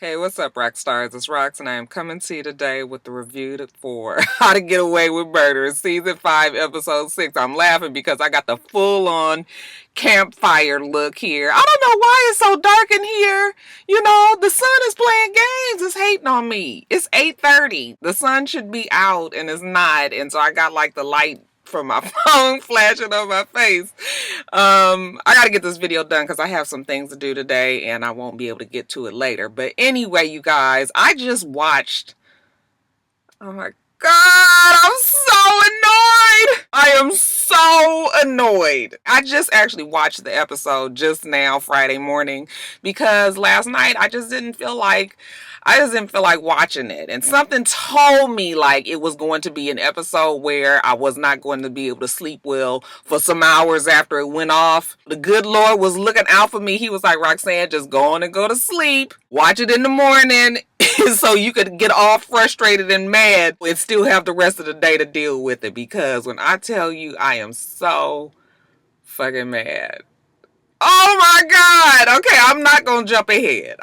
Hey, what's up, rock stars? It's Rox, and I am coming to you today with the review for How to Get Away with Murder, Season 5, Episode 6. I'm laughing because I got the full-on campfire look here. I don't know why it's so dark in here. You know, the sun is playing games. It's hating on me. It's 8:30. The sun should be out, and it's not. And so I got, like, the light from my phone flashing on my face. I gotta get this video done because I have some things to do today and I won't be able to get to it later. But anyway, you guys, I just watched. Oh my God, I'm so annoyed. I am so annoyed. I just actually watched the episode just now, Friday morning, because last night I just didn't feel like watching it. And something told me like it was going to be an episode where I was not going to be able to sleep well for some hours after it went off. The good Lord was looking out for me. He was like, Roxanne, just go on and go to sleep. Watch it in the morning so you could get all frustrated and mad and still have the rest of the day to deal with it. Because when I tell you, I am so fucking mad. Oh my God. Okay, I'm not going to jump ahead.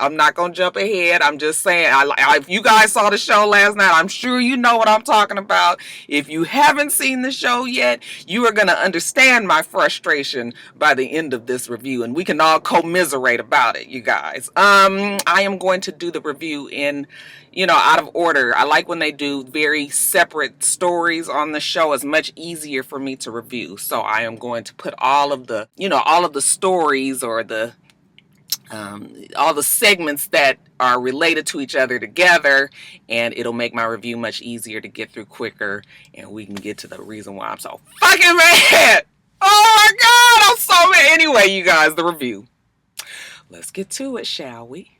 I'm just saying, if you guys saw the show last night, I'm sure you know what I'm talking about. If you haven't seen the show yet, you are going to understand my frustration by the end of this review, and we can all commiserate about it, you guys. I am going to do the review in out of order. I like when they do very separate stories on the show. It's much easier for me to review. So I am going to put all of the stories or all the segments that are related to each other together, and it'll make my review much easier to get through quicker, and we can get to the reason why I'm so fucking mad. Oh my God, I'm so mad. Anyway, you guys, the review. Let's get to it, shall we?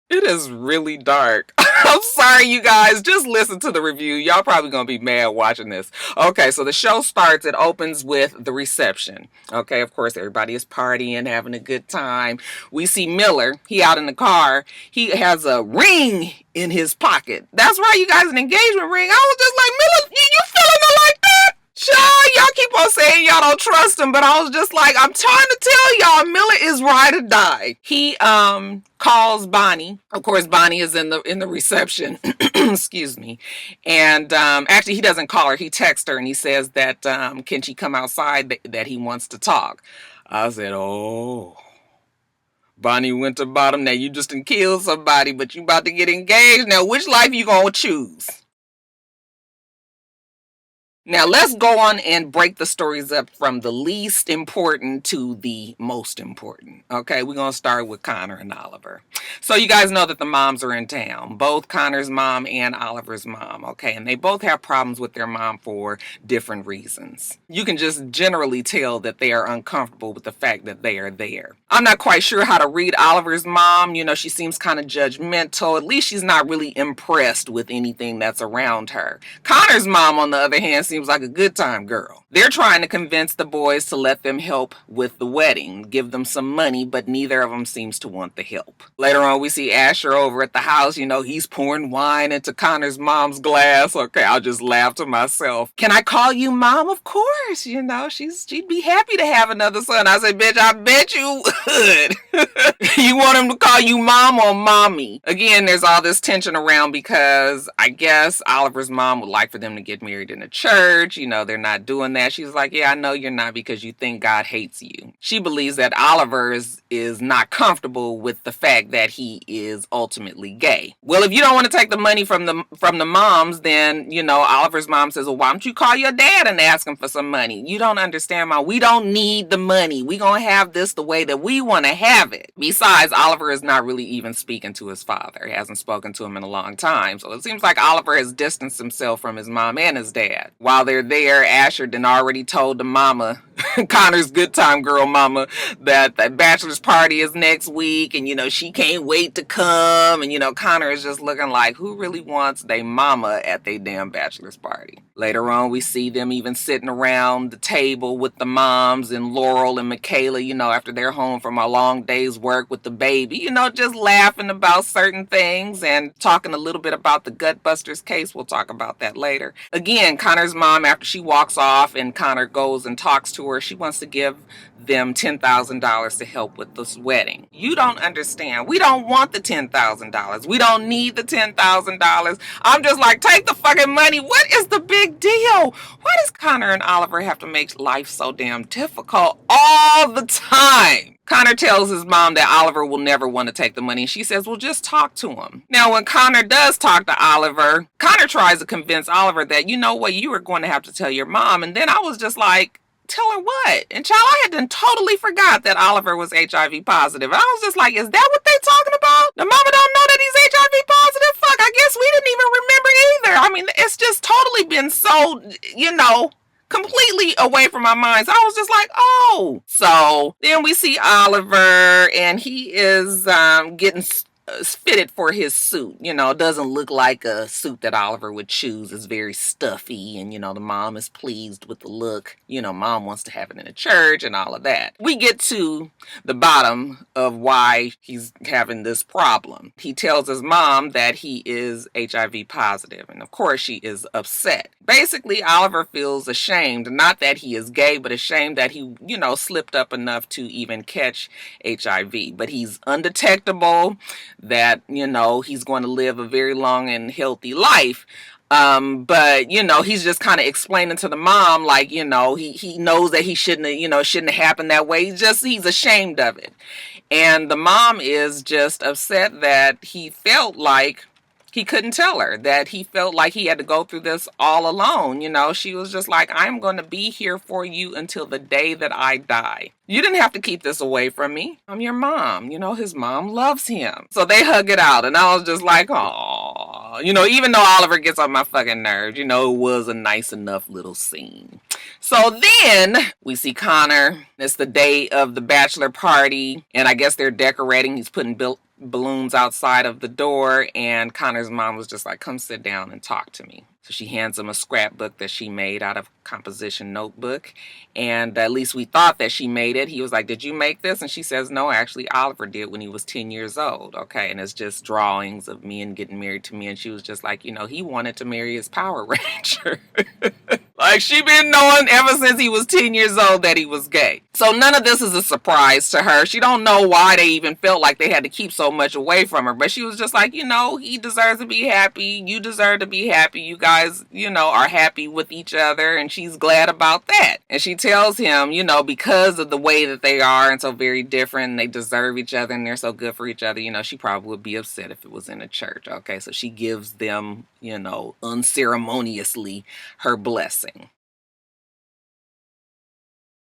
It is really dark. I'm sorry, you guys. Just listen to the review. Y'all probably gonna be mad watching this. Okay, so the show starts. It opens with the reception. Okay, of course, everybody is partying, having a good time. We see Miller. He out in the car. He has a ring in his pocket. That's right, you guys, an engagement ring. I was just like, Miller, you feeling it like that? Child, y'all keep on saying y'all don't trust him, but I was just like, I'm trying to tell y'all, Miller is ride or die. He calls Bonnie. Of course, Bonnie is in the reception. Excuse me. And actually, he doesn't call her. He texts her and he says that can she come outside? That he wants to talk. I said, oh. Bonnie went to bottom. Now you just done killed somebody, but you about to get engaged. Now, which life you gonna choose? Now, let's go on and break the stories up from the least important to the most important. Okay, we're going to start with Connor and Oliver. So you guys know that the moms are in town, both Connor's mom and Oliver's mom, okay? And they both have problems with their mom for different reasons. You can just generally tell that they are uncomfortable with the fact that they are there. I'm not quite sure how to read Oliver's mom. You know, she seems kind of judgmental. At least she's not really impressed with anything that's around her. Connor's mom, on the other hand, seems like a good time girl. They're trying to convince the boys to let them help with the wedding, give them some money, but neither of them seems to want the help. Later on, we see Asher over at the house. You know, he's pouring wine into Connor's mom's glass. Okay, I'll just laugh to myself. Can I call you mom? Of course. You know, she'd be happy to have another son. I said, bitch, I bet you would. You want him to call you mom or mommy? Again, there's all this tension around because I guess Oliver's mom would like for them to get married in a church. You know, they're not doing that. She's like, yeah, I know you're not because you think God hates you. She believes that Oliver is not comfortable with the fact that he is ultimately gay. Well, if you don't want to take the money from the moms, then, you know, Oliver's mom says, well, why don't you call your dad and ask him for some money? You don't understand, Mom. We don't need the money. We gonna have this the way that we want to have it. Besides, Oliver is not really even speaking to his father. He hasn't spoken to him in a long time. So it seems like Oliver has distanced himself from his mom and his dad. While they're there, Asher done already told the mama, Connor's good time girl mama, that the bachelor's party is next week and, you know, she can't wait to come. And, you know, Connor is just looking like, who really wants their mama at their damn bachelor's party? Later on, we see them even sitting around the table with the moms and Laurel and Michaela, you know, after they're home from a long day's work with the baby, you know, just laughing about certain things and talking a little bit about the Gutbusters case. We'll talk about that later. Again, Connor's mom, after she walks off and Connor goes and talks to her, she wants to give them $10,000 to help with this wedding. You don't understand. We don't want the $10,000. We don't need the $10,000. I'm just like, take the fucking money. What is the big deal? Why does Connor and Oliver have to make life so damn difficult all the time? Connor tells his mom that Oliver will never want to take the money. She says, well, just talk to him. Now, when Connor does talk to Oliver, Connor tries to convince Oliver that, you know what, you are going to have to tell your mom. And then I was just like, tell her what? And child, I had done totally forgot that Oliver was HIV positive. And I was just like, is that what they talking about? The mama don't know that he's HIV positive? Fuck, I guess we didn't even remember either. I mean, it's just totally been so, completely away from my minds. I was just like, oh. So then we see Oliver, and he is getting fitted for his suit. It doesn't look like a suit that Oliver would choose. It's very stuffy, and the mom is pleased with the look. Mom wants to have it in a church and all of that. We get to the bottom of why he's having this problem. He tells his mom that he is HIV positive, and of course she is upset. Basically, Oliver feels ashamed, not that he is gay, but ashamed that he, slipped up enough to even catch HIV. But he's undetectable, that, he's going to live a very long and healthy life. But he's just kind of explaining to the mom, like, he knows that he shouldn't have happened that way. He's ashamed of it. And the mom is just upset that he felt like he couldn't tell her, that he felt like he had to go through this all alone. She was just like, I'm going to be here for you until the day that I die. You didn't have to keep this away from me. I'm your mom. His mom loves him. So they hug it out. And I was just like, oh, even though Oliver gets on my fucking nerves, it was a nice enough little scene. So then we see Connor. It's the day of the bachelor party. And I guess they're decorating. He's putting balloons outside of the door, and Connor's mom was just like, come sit down and talk to me. So she hands him a scrapbook that she made out of composition notebook, and at least we thought that she made it. He was like, did you make this? And she says, no, actually Oliver did when he was 10 years old. Okay, and it's just drawings of men getting married to me. And she was just like, he wanted to marry his Power Ranger. Like, she been knowing ever since he was 10 years old that he was gay. So none of this is a surprise to her. She don't know why they even felt like they had to keep so much away from her. But she was just like, he deserves to be happy. You deserve to be happy. You guys, are happy with each other. And she's glad about that. And she tells him, because of the way that they are and so very different, and they deserve each other and they're so good for each other, she probably would be upset if it was in a church. Okay, so she gives them, unceremoniously her blessing.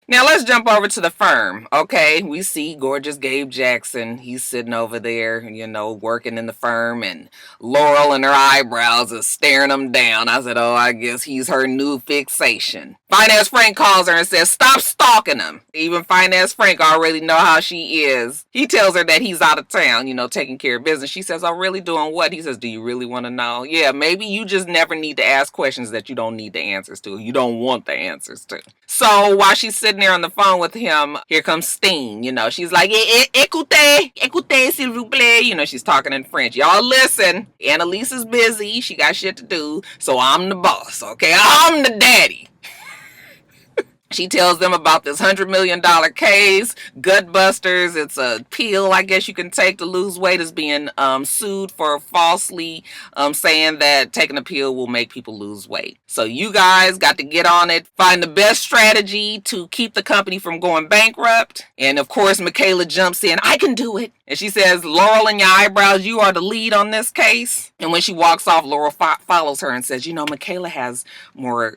Now let's jump over to the firm. Okay, we see gorgeous Gabe Jackson. He's sitting over there, working in the firm, and Laurel and her eyebrows are staring him down. I said, oh, I guess he's her new fixation. Finance Frank calls her and says, stop stalking him. Even Finance Frank already know how she is. He tells her that he's out of town, taking care of business. She says, oh, really doing what? He says, do you really want to know? Yeah, maybe you just never need to ask questions that you don't need the answers to. You don't want the answers to. So while she's sitting there on the phone with him, here comes Steen. She's like, écoutez, s'il vous plaît. She's talking in French. Y'all listen. Annalise is busy. She got shit to do. So I'm the boss, okay? I'm the daddy. She tells them about this $100 million case, Gutbusters. It's a pill, I guess you can take to lose weight. Is being sued for falsely saying that taking a pill will make people lose weight. So you guys got to get on it, find the best strategy to keep the company from going bankrupt. And of course, Michaela jumps in. I can do it. And she says, Laurel and your eyebrows, you are the lead on this case. And when she walks off, Laurel follows her and says, Michaela has more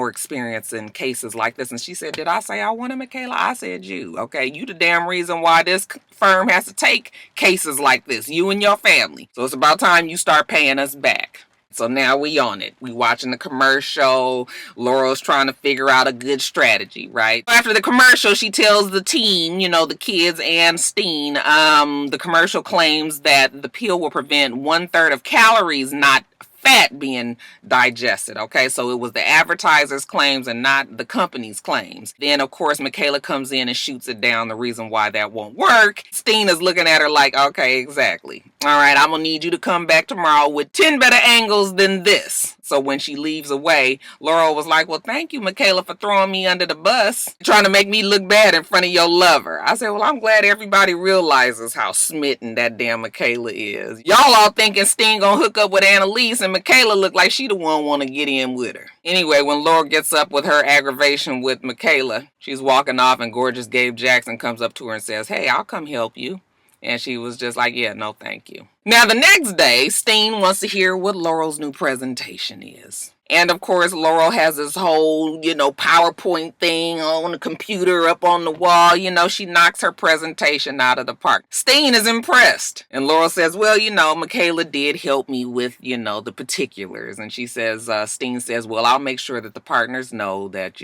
experience in cases like this. And she said, did I say I wanted Michaela? I said you. Okay, you the damn reason why this firm has to take cases like this. You and your family. So it's about time you start paying us back. So now we on it. We watching the commercial. Laurel's trying to figure out a good strategy, right? After the commercial, she tells the team, the kids and Steen, the commercial claims that the pill will prevent 1/3 of calories, not fat, being digested. Okay, so it was the advertiser's claims and not the company's claims. Then of course Michaela comes in and shoots it down, the reason why that won't work. Steen is looking at her like, okay, exactly. All right, I'm gonna need you to come back tomorrow with 10 better angles than this. So when she leaves away, Laurel was like, well, thank you, Michaela, for throwing me under the bus, trying to make me look bad in front of your lover. I said, well, I'm glad everybody realizes how smitten that damn Michaela is. Y'all all thinking Steen gonna hook up with Annalise, and Michaela look like she the one want to get in with her. Anyway, when Laurel gets up with her aggravation with Michaela, she's walking off, and Gorgeous Gabe Jackson comes up to her and says, hey, I'll come help you. And she was just like, yeah, no, thank you. Now, the next day, Steen wants to hear what Laurel's new presentation is. And of course, Laurel has this whole, PowerPoint thing on the computer up on the wall. She knocks her presentation out of the park. Steen is impressed. And Laurel says, well, Michaela did help me with, the particulars. And she says, Steen says, well, I'll make sure that the partners know that,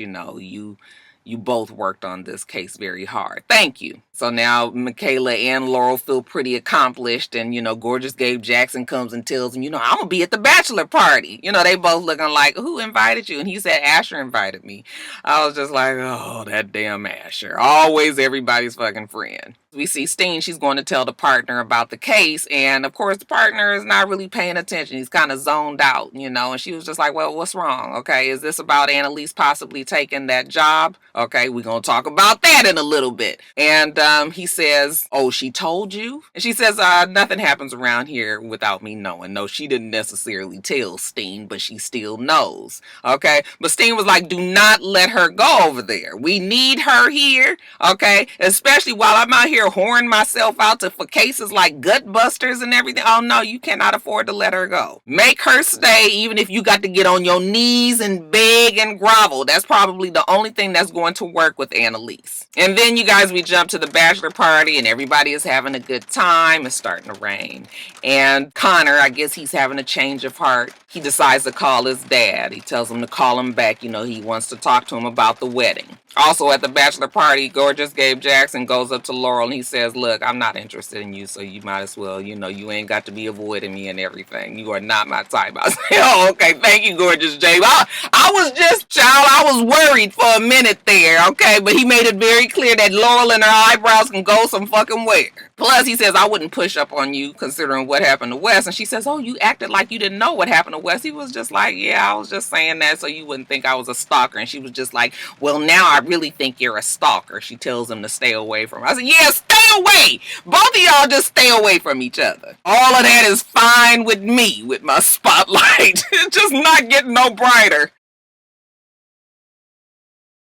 you both worked on this case very hard. Thank you. So now Michaela and Laurel feel pretty accomplished, and Gorgeous Gabe Jackson comes and tells them, I'm gonna be at the bachelor party. They both looking like, who invited you? And he said, Asher invited me. I was just like, oh, that damn Asher. Always everybody's fucking friend. We see Steen, she's going to tell the partner about the case, and of course the partner is not really paying attention. He's kind of zoned out, and she was just like, well, what's wrong? Okay, is this about Annalise possibly taking that job? Okay, we're going to talk about that in a little bit. And he says, oh, she told you? And she says, nothing happens around here without me knowing. No, she didn't necessarily tell Steen, but she still knows. Okay, but Steen was like, do not let her go over there. We need her here, okay, especially while I'm out here whoring myself out for cases like gut busters and everything. Oh no, you cannot afford to let her go. Make her stay, even if you got to get on your knees and beg and grovel. That's probably the only thing that's going to work with Annalise. And then you guys, we jump to the bachelor party and everybody is having a good time. It's starting to rain. And Connor, I guess he's having a change of heart. He decides to call his dad. He tells him to call him back. He wants to talk to him about the wedding. Also at the bachelor party, Gorgeous Gabe Jackson goes up to Laurel and he says, look, I'm not interested in you, so you might as well, you ain't got to be avoiding me and everything. You are not my type. I say, oh, okay, thank you, Gorgeous Gabe. I was just, child, I was worried for a minute there, okay? But he made it very clear that Laurel and her eyebrows can go some fucking where. Plus, he says, I wouldn't push up on you considering what happened to Wes. And she says, oh, you acted like you didn't know what happened to Wes. He was just like, yeah, I was just saying that so you wouldn't think I was a stalker. And she was just like, well, now I really think you're a stalker. She tells him to stay away from her. I said, yeah, stay away. Both of y'all just stay away from each other. All of that is fine with me, with my spotlight. It's just not getting no brighter.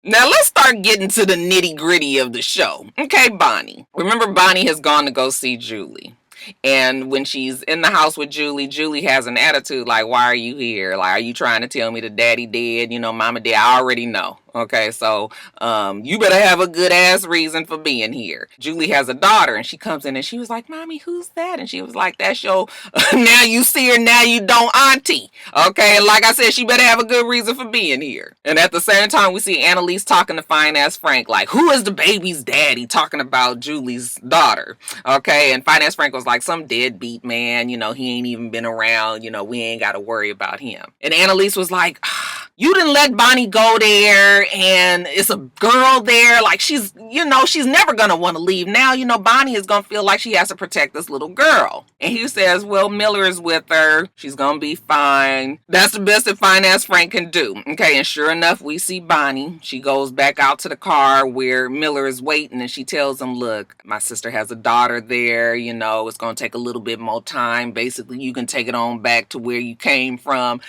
Now let's start getting to the nitty gritty of the show. Okay, Bonnie. Remember, Bonnie has gone to go see Julie. And when she's in the house with Julie, Julie has an attitude like, why are you here? Like, are you trying to tell me that daddy dead? Mama dead? I already know. Okay, so you better have a good ass reason for being here. Julie has a daughter and she comes in and she was like, Mommy, who's that? And she was like, that's your now you see her, now you don't auntie. Okay, and like I said, she better have a good reason for being here. And at the same time, we see Annalise talking to fine ass Frank, like, who is the baby's daddy? Talking about Julie's daughter. Okay, and fine ass Frank was like, some deadbeat man, he ain't even been around, we ain't got to worry about him. And Annalise was like, you didn't let Bonnie go there, and it's a girl there. Like, she's never going to want to leave. Now, Bonnie is going to feel like she has to protect this little girl. And he says, well, Miller is with her. She's going to be fine. That's the best that fine ass Frank can do. Okay, and sure enough, we see Bonnie. She goes back out to the car where Miller is waiting, and she tells him, look, my sister has a daughter there. It's going to take a little bit more time. Basically, you can take it on back to where you came from.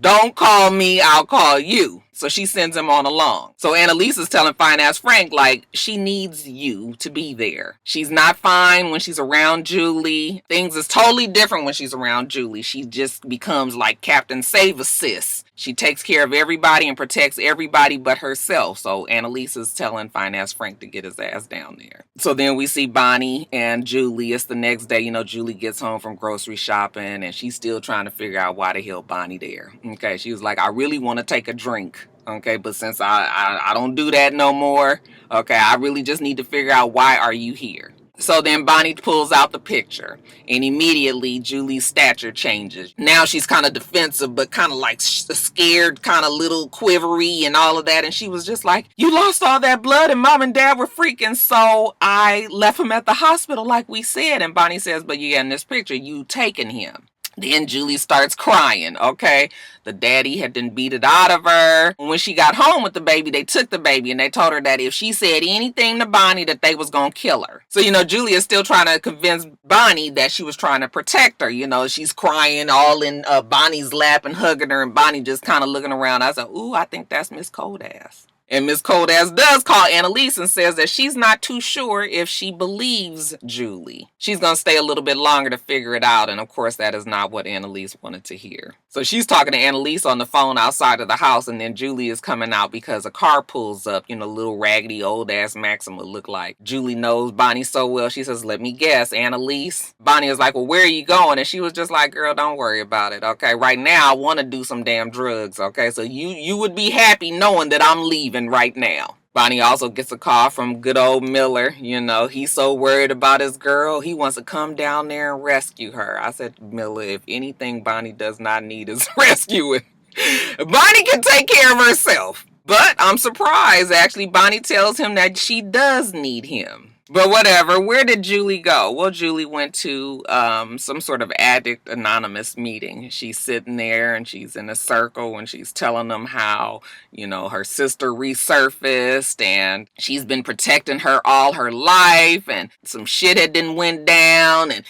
Don't call me, I'll call you. So she sends him on along. So Annalise is telling fine ass Frank, like, she needs you to be there. She's not fine when she's around Julie. Things is totally different when she's around Julie. She just becomes like Captain Save-A-Sis. She takes care of everybody and protects everybody but herself. So Annalise is telling fine ass Frank to get his ass down there. So then we see Bonnie and Julie. It's the next day. Julie gets home from grocery shopping and she's still trying to figure out why the hell Bonnie there. Okay, she was like, I really want to take a drink. Okay, but since I don't do that no more, okay, I really just need to figure out why are you here. So then Bonnie pulls out the picture, and immediately Julie's stature changes. Now she's kind of defensive, but kind of like scared, kind of little quivery and all of that. And she was just like, you lost all that blood and mom and dad were freaking, so I left him at the hospital like we said. And Bonnie says, but yeah, in this picture, you taken him. Then Julie starts crying, okay? The daddy had done beat it out of her. When she got home with the baby, they took the baby and they told her that if she said anything to Bonnie, that they was going to kill her. So, Julie is still trying to convince Bonnie that she was trying to protect her. She's crying all in Bonnie's lap and hugging her, and Bonnie just kind of looking around. I said, ooh, I think that's Miss Cold Ass. And Miss Cold Ass does call Annalise and says that she's not too sure if she believes Julie. She's going to stay a little bit longer to figure it out. And of course, that is not what Annalise wanted to hear. So she's talking to Annalise on the phone outside of the house. And then Julie is coming out because a car pulls up, little raggedy old ass Maxima look like. Julie knows Bonnie so well. She says, let me guess, Annalise. Bonnie is like, well, where are you going? And she was just like, girl, don't worry about it. Okay, right now I want to do some damn drugs. Okay, so you would be happy knowing that I'm leaving right now. Bonnie also gets a call from good old Miller. He's so worried about his girl. He wants to come down there and rescue her. I said, Miller, if anything Bonnie does not need is rescuing. Bonnie can take care of herself. But I'm surprised, actually. Bonnie tells him that she does need him. But whatever, where did Julie go? Well, Julie went to some sort of addict anonymous meeting. She's sitting there and she's in a circle and she's telling them how, her sister resurfaced and she's been protecting her all her life and some shit had done went down and,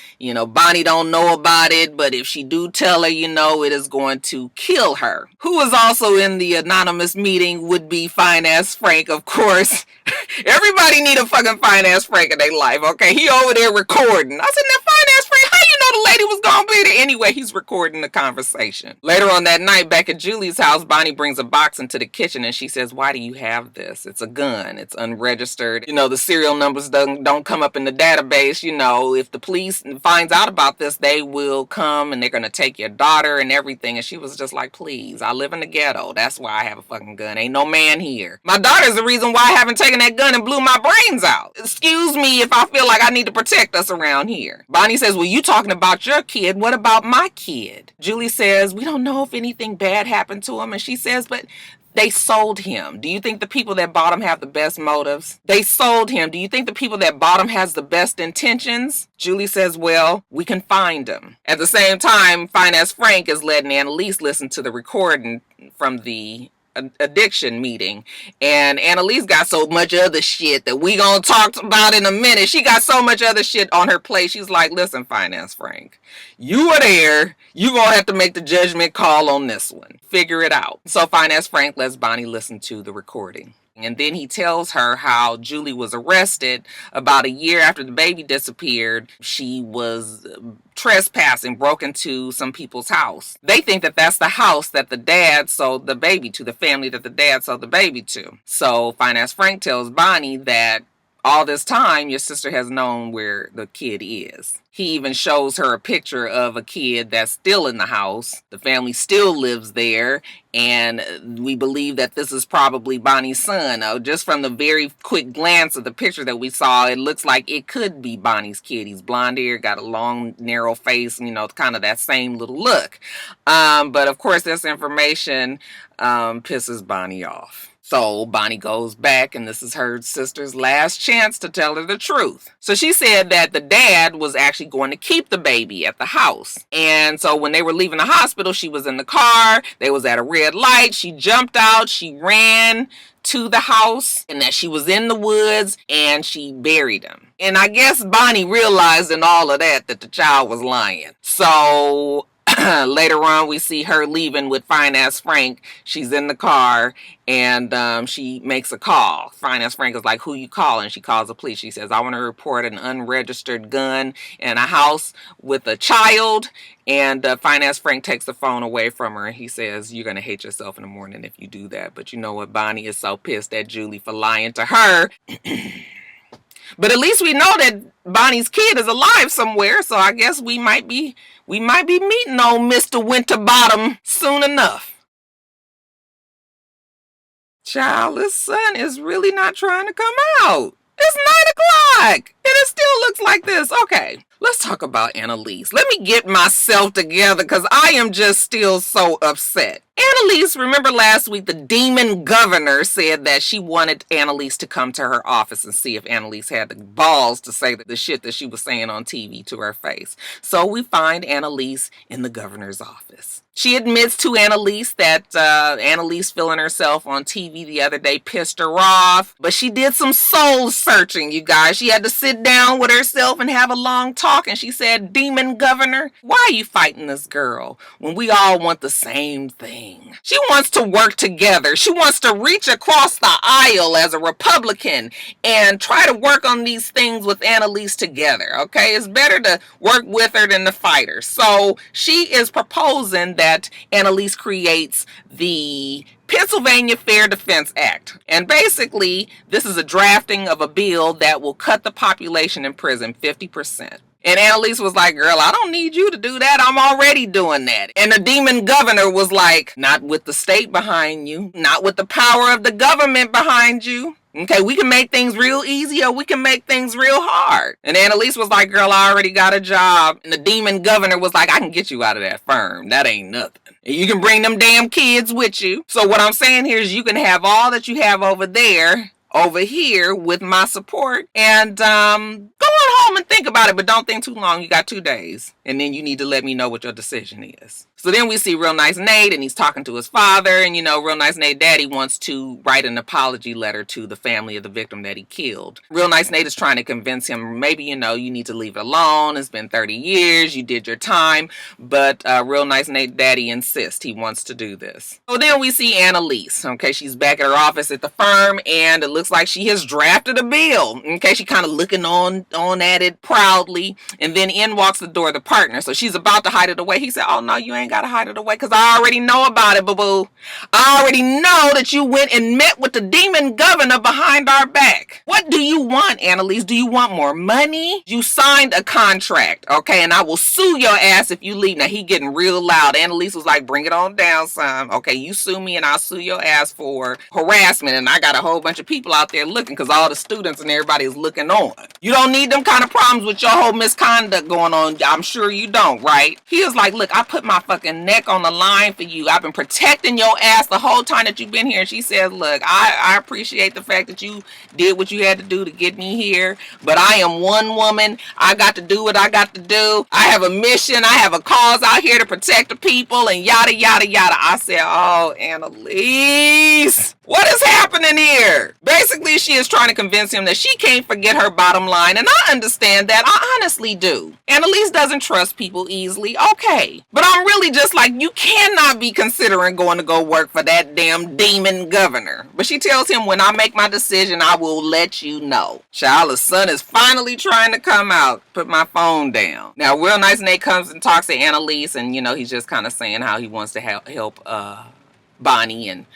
Bonnie don't know about it, but if she do tell her, it is going to kill her. Who was also in the anonymous meeting would be Fine Ass Frank, of course. Everybody need a fucking Fine Ass Frank in their life, okay? He over there recording. I said, now Fine Ass Frank, how you know the lady was gonna be there? Anyway, he's recording the conversation. Later on that night, back at Julie's house, Bonnie brings a box into the kitchen and she says, why do you have this? It's a gun. It's unregistered. The serial numbers don't come up in the database. If the police finds out about this, they will come and they're gonna take your daughter and everything. And she was just like, please, I live in the ghetto. That's why I have a fucking gun. Ain't no man here. My daughter's the reason why I haven't taken that gun and blew my brains out. Excuse me if I feel like I need to protect us around here. Bonnie says, well, you talking about your kid. What about my kid? Julie says, we don't know if anything bad happened to him. And she says, but they sold him. Do you think the people that bought him have the best motives? They sold him. Do you think the people that bought him has the best intentions? Julie says, well, we can find him. At the same time, Fine Ass Frank is letting Annalise listen to the recording from the addiction meeting, and Annalise got so much other shit that we gonna talk about in a minute. She got so much other shit on her plate. She's like, listen, Fine Ass Frank, you are there. You gonna have to make the judgment call on this one. Figure it out. So Fine Ass Frank lets Bonnie listen to the recording. And then he tells her how Julie was arrested about a year after the baby disappeared. She was trespassing, broke into some people's house. They think that that's the house that the dad sold the baby to, the family that the dad sold the baby to. So Fine Ass Frank tells Bonnie that all this time your sister has known where the kid is. He even shows her a picture of a kid that's still in the house. The family still lives there, and we believe that this is probably Bonnie's son. Just from the very quick glance of the picture that we saw, it looks like it could be Bonnie's kid. He's blonde hair, got a long, narrow face, kind of that same little look. But of course, this information pisses Bonnie off. So Bonnie goes back, and this is her sister's last chance to tell her the truth. So she said that the dad was actually going to keep the baby at the house. And so when they were leaving the hospital, she was in the car. They was at a red light. She jumped out. She ran to the house, and that she was in the woods, and she buried him. And I guess Bonnie realized in all of that the child was lying. So later on, we see her leaving with Fine Ass Frank. She's in the car, and she makes a call. Fine Ass Frank is like, who you calling? She calls the police. She says, I want to report an unregistered gun in a house with a child. And Fine Ass Frank takes the phone away from her, and he says, you're going to hate yourself in the morning if you do that. But you know what? Bonnie is so pissed at Julie for lying to her. But at least we know that Bonnie's kid is alive somewhere, so I guess we might be meeting old Mr. Winterbottom soon enough. Child, this sun is really not trying to come out. It's 9 o'clock. And it still looks like this. Okay, let's talk about Annalise. Let me get myself together because I am just still so upset. Annalise, remember last week the demon governor said that she wanted Annalise to come to her office and see if Annalise had the balls to say the shit that she was saying on TV to her face. So we find Annalise in the governor's office. She admits to Annalise that Annalise feeling herself on TV the other day pissed her off, but she did some soul searching, you guys. She had to sit down with herself and have a long talk, and she said, "Demon governor, why are you fighting this girl when we all want the same thing?" She wants to work together. She wants to reach across the aisle as a Republican and try to work on these things with Annalise together, okay? It's better to work with her than to fight her. So she is proposing that Annalise creates the Pennsylvania Fair Defense Act. And basically, this is a drafting of a bill that will cut the population in prison 50%. And Annalise was like, "Girl, I don't need you to do that. I'm already doing that." And the demon governor was like, "Not with the state behind you, not with the power of the government behind you. Okay, we can make things real easy or we can make things real hard." And Annalise was like, "Girl, I already got a job." And the demon governor was like, "I can get you out of that firm. That ain't nothing. And you can bring them damn kids with you. So what I'm saying here is you can have all that you have over there over here with my support, and go on home and think about it, but don't think too long. You got 2 days, and then you need to let me know what your decision is." So then we see Real Nice Nate, and he's talking to his father, and Real Nice Nate daddy wants to write an apology letter to the family of the victim that he killed. Real Nice Nate is trying to convince him, maybe, you need to leave it alone. It's been 30 years. You did your time. But Real Nice Nate daddy insists he wants to do this. So then we see Annalise. Okay, she's back at her office at the firm, and it looks like she has drafted a bill. Okay, she kind of looking on at it proudly, and then in walks the door the partner. So she's about to hide it away. He said, "Oh no, you ain't gotta hide it away, because I already know about it, boo-boo. I already know that you went and met with the demon governor behind our back. What do you want, Annalise? Do you want more money? You signed a contract, okay, and I will sue your ass if you leave." Now he getting real loud. Annalise was like, "Bring it on down, son. Okay, you sue me and I'll sue your ass for harassment, and I got a whole bunch of people out there looking, because all the students and everybody is looking on. You don't need them kind of problems with your whole misconduct going on. I'm sure you don't, right?" He was like, "Look, I put my fucking neck on the line for you. I've been protecting your ass the whole time that you've been here." And she said, "Look, I appreciate the fact that you did what you had to do to get me here, but I am one woman. I got to do what I got to do. I have a mission. I have a cause out here to protect the people," and yada, yada, yada. I said, "Oh, Annalise, what is happening here?" Basically, she is trying to convince him that she can't forget her bottom line, and I understand that. I honestly do. Annalise doesn't trust people easily, okay. But I'm really just like, you cannot be considering going to go work for that damn demon governor. But she tells him, "When I make my decision, I will let you know." Child, the sun is finally trying to come out. Put my phone down. Now, Real Nice Nate comes and talks to Annalise, and he's just kind of saying how he wants to help Bonnie, and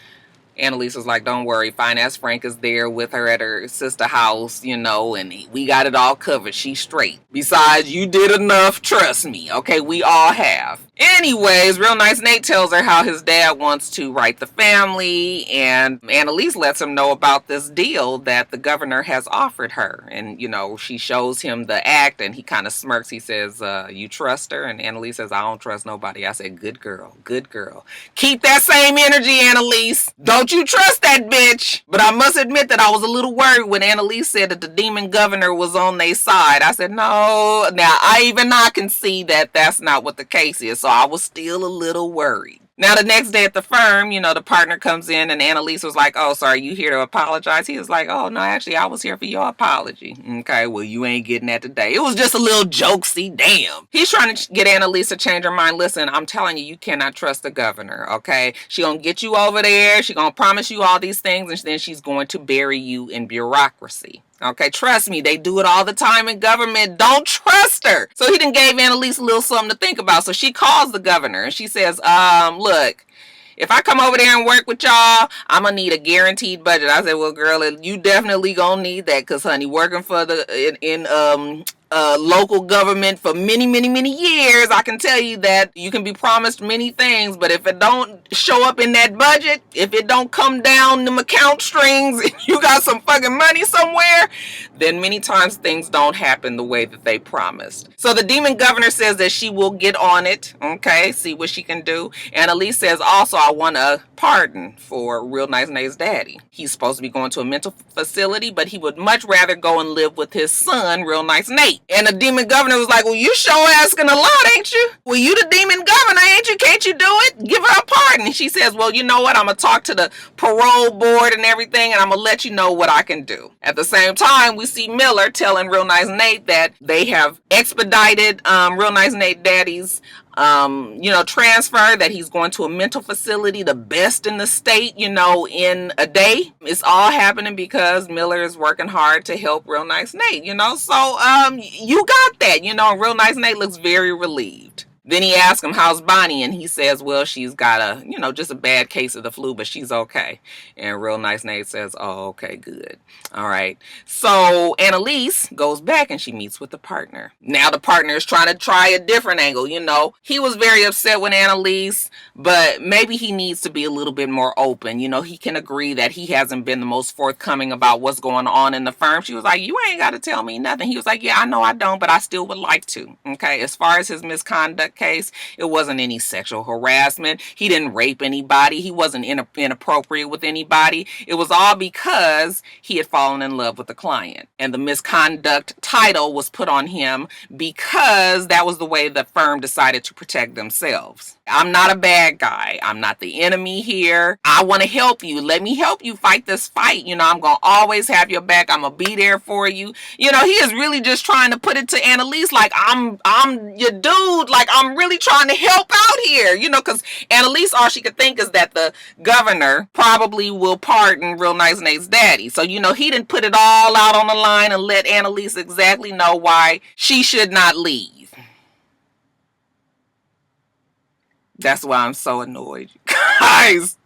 Annalise was like, "Don't worry, Fine Ass Frank is there with her at her sister house, and we got it all covered. She's straight. Besides, you did enough, trust me, okay? We all have." Anyways, Real Nice Nate tells her how his dad wants to write the family, and Annalise lets him know about this deal that the governor has offered her. And, she shows him the act, and he kind of smirks. He says, "You trust her?" And Annalise says, "I don't trust nobody." I said, "Good girl, good girl. Keep that same energy, Annalise. Don't you trust that bitch." But I must admit that I was a little worried when Annalise said that the demon governor was on their side. I said, no. Now, I can see that that's not what the case is. So I was still a little worried. Now, the next day at the firm, the partner comes in, and Annalise was like, "Oh, sorry, you here to apologize?" He was like, "Oh, no, actually, I was here for your apology." "Okay, well, you ain't getting that today. It was just a little jokesy, damn." He's trying to get Annalise to change her mind. "Listen, I'm telling you, you cannot trust the governor, okay? She gonna get you over there. She gonna promise you all these things, and then she's going to bury you in bureaucracy. Okay, trust me, they do it all the time in government. Don't trust her." So he done gave Annalise a little something to think about. So she calls the governor, and she says, "Look, if I come over there and work with y'all, I'm going to need a guaranteed budget." I said, "Well, girl, you definitely going to need that, because, honey, working for local government for many, many, many years, I can tell you that you can be promised many things, but if it don't show up in that budget, if it don't come down them account strings, and you got some fucking money somewhere, then many times things don't happen the way that they promised. So the demon governor says that she will get on it, okay, see what she can do. And Elise says also, I want a pardon for Real Nice Nate's daddy. He's supposed to be going to a mental facility, but he would much rather go and live with his son, Real Nice Nate. And the demon governor was like, well, you sure asking a lot, ain't you? Well, you the demon governor, ain't you? Can't you do it? Give her a pardon. And she says, well, you know what? I'm going to talk to the parole board and everything, and I'm going to let you know what I can do. At the same time, we see Miller telling Real Nice Nate that they have expedited Real Nice Nate daddy's transfer, that he's going to a mental facility, the best in the state, in a day. It's all happening because Miller is working hard to help Real Nice Nate, so you got that, Real Nice Nate looks very relieved. Then he asks him, how's Bonnie? And he says, well, she's got just a bad case of the flu, but she's okay. And Real Nice Nate says, oh, okay, good. All right. So Annalise goes back and she meets with the partner. Now the partner is trying to try a different angle. He was very upset with Annalise, but maybe he needs to be a little bit more open. He can agree that he hasn't been the most forthcoming about what's going on in the firm. She was like, you ain't got to tell me nothing. He was like, yeah, I know I don't, but I still would like to. Okay. As far as his misconduct case, it wasn't any sexual harassment. He didn't rape anybody. He wasn't inappropriate with anybody. It was all because he had fallen in love with the client. And the misconduct title was put on him because that was the way the firm decided to protect themselves. I'm not a bad guy. I'm not the enemy here. I want to help you. Let me help you fight this fight. I'm going to always have your back. I'm going to be there for you. He is really just trying to put it to Annalise like, I'm your dude. Like, I'm really trying to help out here, because Annalise, all she could think is that the governor probably will pardon Real Nice Nate's daddy. So, he didn't put it all out on the line and let Annalise exactly know why she should not leave. That's why I'm so annoyed, guys.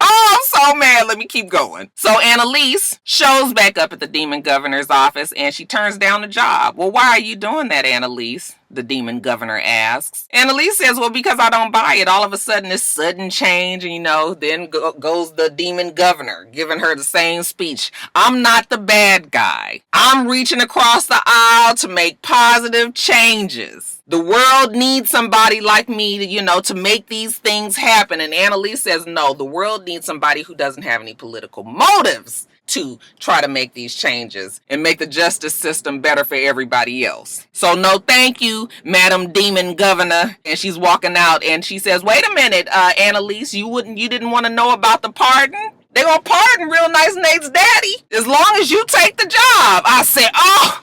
Oh, I'm so mad. Let me keep going. So Annalise shows back up at the demon governor's office and she turns down the job. Well, why are you doing that, Annalise? The demon governor asks. Annalise says, well, because I don't buy it. All of a sudden, this sudden change, and then goes the demon governor, giving her the same speech. I'm not the bad guy. I'm reaching across the aisle to make positive changes. The world needs somebody like me to make these things happen. And Annalise says, no, the world needs somebody who doesn't have any political motives to try to make these changes and make the justice system better for everybody else. So no, thank you, Madam Demon Governor. And she's walking out and she says, wait a minute, Annalise, you didn't want to know about the pardon? They're going to pardon Real Nice Nate's daddy as long as you take the job. I said, oh,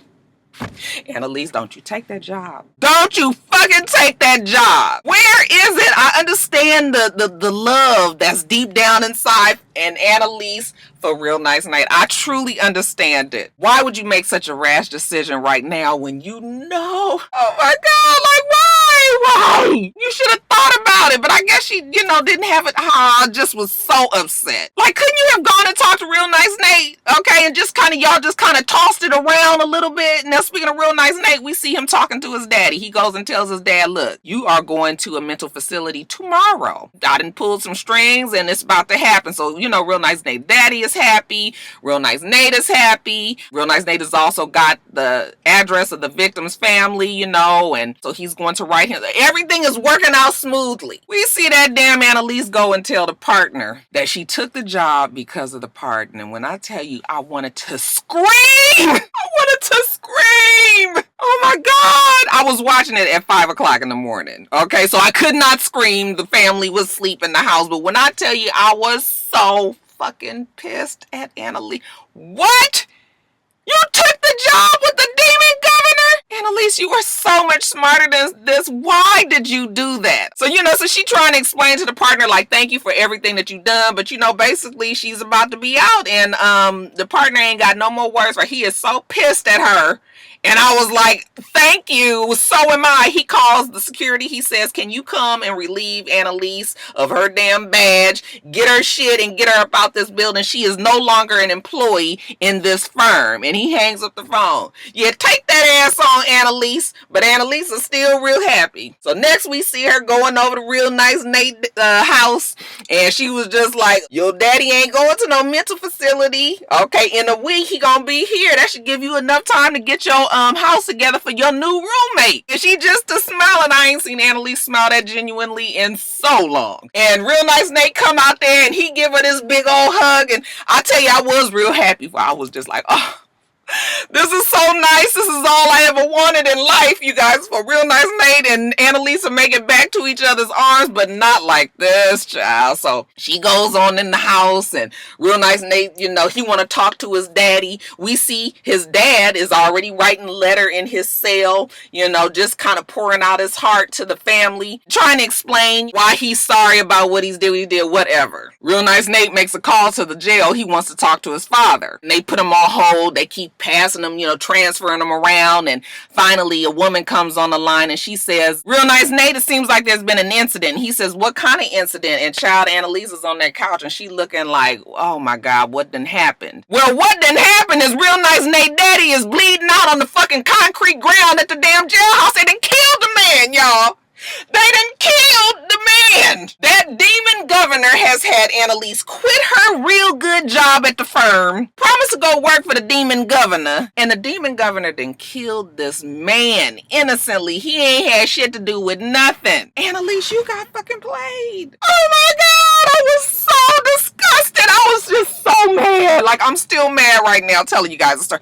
Annalise, don't you take that job. Don't you fucking take that job. Where is it? I understand the love that's deep down inside and Annalise for Real Nice Nate. I truly understand it. Why would you make such a rash decision right now when you know? Oh my God, like why? You should have thought about it. But I guess she, didn't have it. I just was so upset. Like, couldn't you have gone and talked to Real Nice Nate? Okay, and y'all just kind of tossed it around a little bit. Now, speaking of Real Nice Nate, we see him talking to his daddy. He goes and tells his dad, look, you are going to a mental facility tomorrow. I done pulled some strings and it's about to happen. So, Real Nice Nate daddy is happy. Real Nice Nate is happy. Real Nice Nate has also got the address of the victim's family, and so he's going to write him. Everything is working out smoothly. We see that damn Annalise go and tell the partner that she took the job because of the pardon. And when I tell you, I wanted to scream. I wanted to scream. Oh my God. I was watching it at 5 o'clock in the morning. Okay, so I could not scream. The family was asleep in the house. But when I tell you, I was so fucking pissed at Annalise. What? You took the job with the demon governor? Annalise, you are so much smarter than this. Why did you do that? So, so she trying to explain to the partner, like, thank you for everything that you've done. But, basically she's about to be out and the partner ain't got no more words for. He is so pissed at her And I was like, thank you. So am I. He calls the security. He says, can you come and relieve Annalise of her damn badge, get her shit and get her up out this building. She is no longer an employee in this firm. And he hangs up the phone. Yeah, take that ass on, Annalise. But Annalise is still real happy. So next we see her going over to real nice Nate house. And she was just like, your daddy ain't going to no mental facility. Okay, in a week he gonna be here. That should give you enough time to get your house together for your new roommate. And she just a smiling. I ain't seen Annalise smile that genuinely in so long. And real nice Nate come out there and he give her this big old hug. And I tell you, I was real happy. I was just like, oh, this is so nice. This is all I ever wanted in life, you guys. For real nice Nate and Annalise make it back to each other's arms, but not like this, child. So she goes on in the house, and real nice Nate, you know, he want to talk to his daddy. We see his dad is already writing a letter in his cell, you know, just kind of pouring out his heart to the family, trying to explain why he's sorry about what he did, whatever. Real nice Nate makes a call to the jail. He wants to talk to his father. And they put him on hold. They keep passing them, you know, transferring them around. And finally, a woman comes on the line and she says, real nice Nate, it seems like there's been an incident. He says, what kind of incident? And child Annalise is on that couch and she looking like, oh my God, what done happened? Well, what done happened is real nice Nate daddy is bleeding out on the fucking concrete ground at the damn jailhouse. They done killed the man, y'all. They done killed the man. That demon governor has had Annalise quit her real good job at the firm, promised to go work for the demon governor, and the demon governor done killed this man innocently. He ain't had shit to do with nothing. Annalise, you got fucking played. Oh my God, I was so disgusted. I was just so mad. Like, I'm still mad right now telling you guys the story.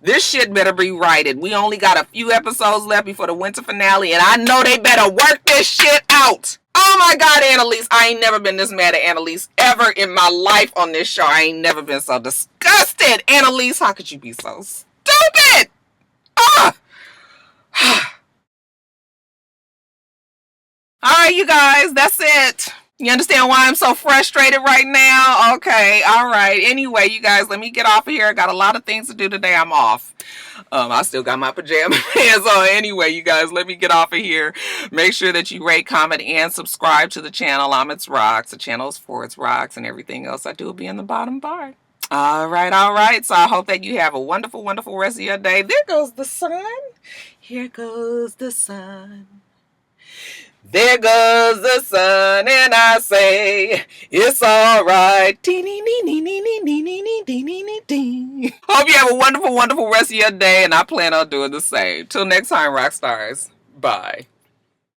This shit better be righted. We only got a few episodes left before the winter finale, and I know they better work this shit out. Oh my God, Annalise. I ain't never been this mad at Annalise ever in my life on this show. I ain't never been so disgusted. Annalise, how could you be so stupid? Ah! All right, you guys, that's it. You understand why I'm so frustrated right now? Okay, all right. Anyway, you guys, let me get off of here. I got a lot of things to do today. I'm off. I still got my pajama pants on. Anyway, you guys, let me get off of here. Make sure that you rate, comment, and subscribe to the channel. I'm itsrox. The channel is for itsrox, and everything else I do will be in the bottom bar. All right. So I hope that you have a wonderful, wonderful rest of your day. There goes the sun. Here goes the sun. There goes the sun, and I say, it's all right. Hope you have a wonderful, wonderful rest of your day, and I plan on doing the same. Till next time, rock stars. Bye.